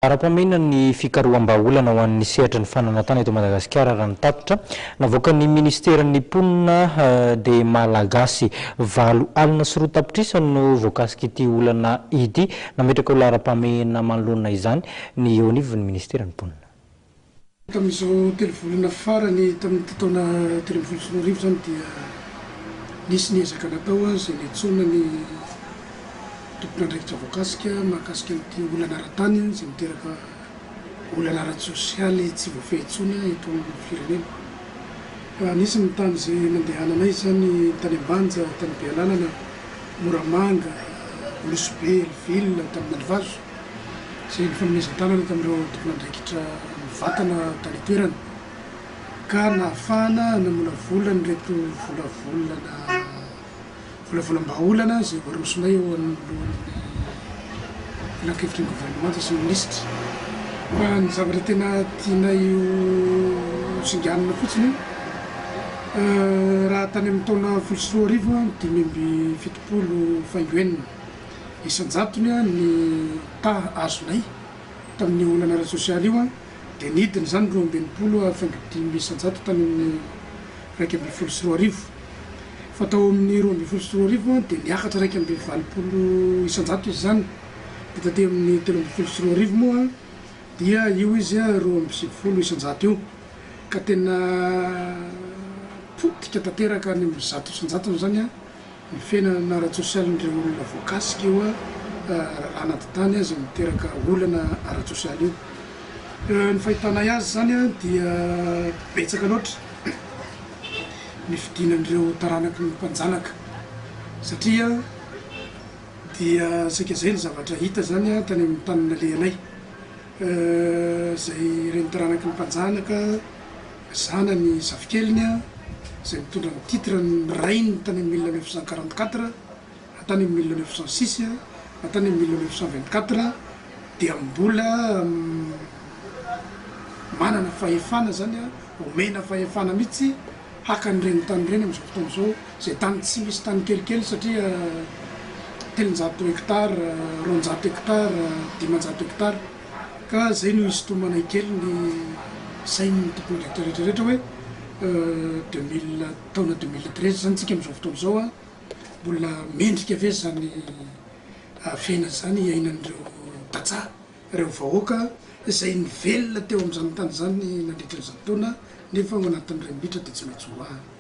Ara-paminana ny fikaroham-baolana ho an'ny sehatra ny fananantana eto Madagasikara raha ny tapitra navoaka ny ministeran'ny mponina dia malagasy 9 alina sy 2 tapitrisa no voakasika ity olana ity nametraka ho lara-paminana manoloana izany ny eo anivon'ny ministeran'ny mponina. Tamin'izao telo volana farany tamin'ny taona 2024 zany dia nisy ny ezaka natao izay niantsoana ny tompon'andraikitra voakasika mahakasika an'ity olana ara-tany izay miteraka olana ara-tsosialy tsy voafehintsony eto amin'ny firenena. Nisy ny tany izay nandehananay zany tany Ambanja, tany Bealalana, Moramanga, Olosobe, Lville, tany Nalivazo izay nifanomezan-tanana tamin'ireo tompon'andraikitra mivatana tany toerana ka nahafahana namolavolana reto volavolam-baolana izay voarosonay eo anoloan'ny filan-kevitrin'ny gouvernemanta sy ministra. Fa ny zavatra tena tianay singanina fotsiny raha tany amin'ny taona 2024 570 isan-jatony ny azonay tamin'ny olana ara-tsosialy io dia nidiny zany 220 isan-jato tany amin'ny 120 fa tao amin'ny 220 dia niakatra 120 isan-jato izy zany dia taty amin'ny 320 moa dia io izy 270 isan-jato io ka tena potika tanteraka any amin'ny zato isan-jato zany ny fiainana ara-tsosialin'ireo olona voakasika io anaty tany izay miteraka olana ara-tsosialy io. Ny fahitanay azy zany dia betsaka loatra ny fidinan'ireo taranaky ny mpanjanaka satria dia saika zay ny zavatra hita zany tany amin'ny tany nalehanay izay ireny taranaky ny mpanjanaka zanany zafikeliny izay mitondra ny titre ny rainy tany amin'ny 1944 hatany amin'ny 1906 hatany amin'ny 1924 dia mbola manana fahefana zany omena fahefana mihitsy haka n'ireny tany ireny amin'izao fotoana izao izay tany tsy misy tany kelikely satria 300 hectare 200 hectare 500 hectare ka zay no isotomanay kely ny sain'ny tompon'andraikitra rehetrarehetra hoe taona 2013 zany tsika amin'izao fotoana izao mbola mendrika ave zany fiainana zany iainan'ireo tantsaha ireo vahoaka izay nivelona teo amin'izany tany zany nandritra izany taona nefa ao anatin'ireny mitra dia tsy maintsy ho avy.